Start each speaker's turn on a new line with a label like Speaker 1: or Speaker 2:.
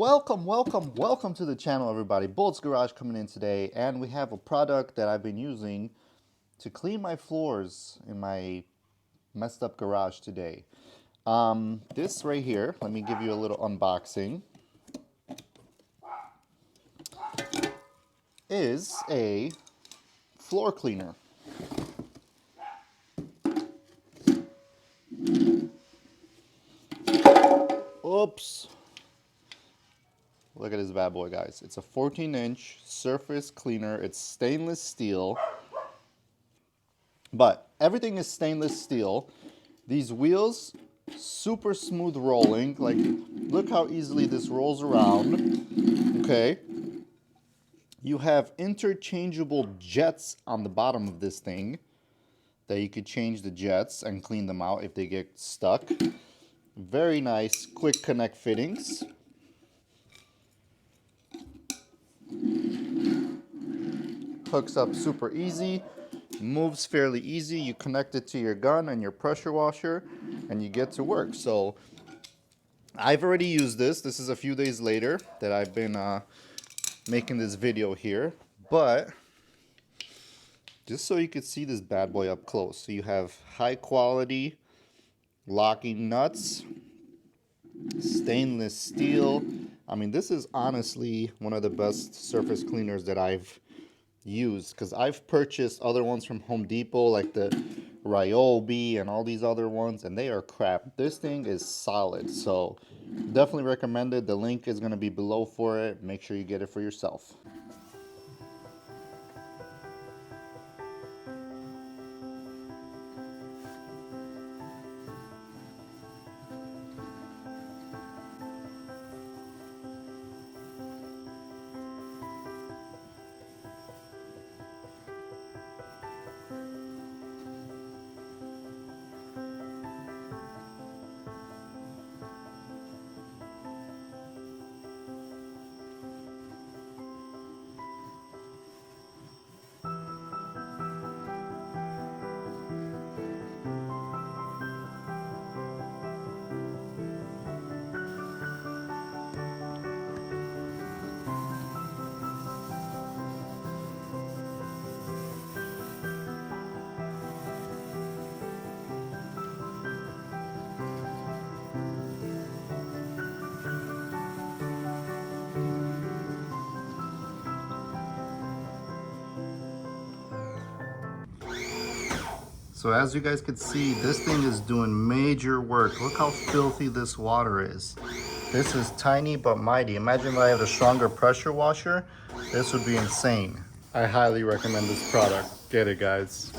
Speaker 1: Welcome to the channel, everybody. Bolt's Garage coming in today, and we have a product that I've been using to clean my floors in my messed up garage today. This right here, let me give you a little unboxing, is a floor cleaner. Oops. Look at this bad boy, guys. It's a 14-inch surface cleaner. It's stainless steel. But everything is stainless steel. These wheels, super smooth rolling. Like, look how easily this rolls around. Okay. You have interchangeable jets on the bottom of this thing that you could change the jets and clean them out if they get stuck. Very nice, quick connect fittings. Hooks up super easy, moves fairly easy. You connect it to your gun and your pressure washer and you get to work. So I've already used this. This is a few days later that I've been making this video here, but just so you could see this bad boy up close. So you have high quality locking nuts, stainless steel. I mean, this is honestly one of the best surface cleaners that I've used, because I've purchased other ones from Home Depot, like the Ryobi and all these other ones, and they are crap. This thing is solid, so definitely recommend it. The link is going to be below for it. Make sure you get it for yourself. So as you guys can see, this thing is doing major work. Look how filthy this water is. This is tiny but mighty. Imagine if I had a stronger pressure washer. This would be insane. I highly recommend this product. Get it, guys.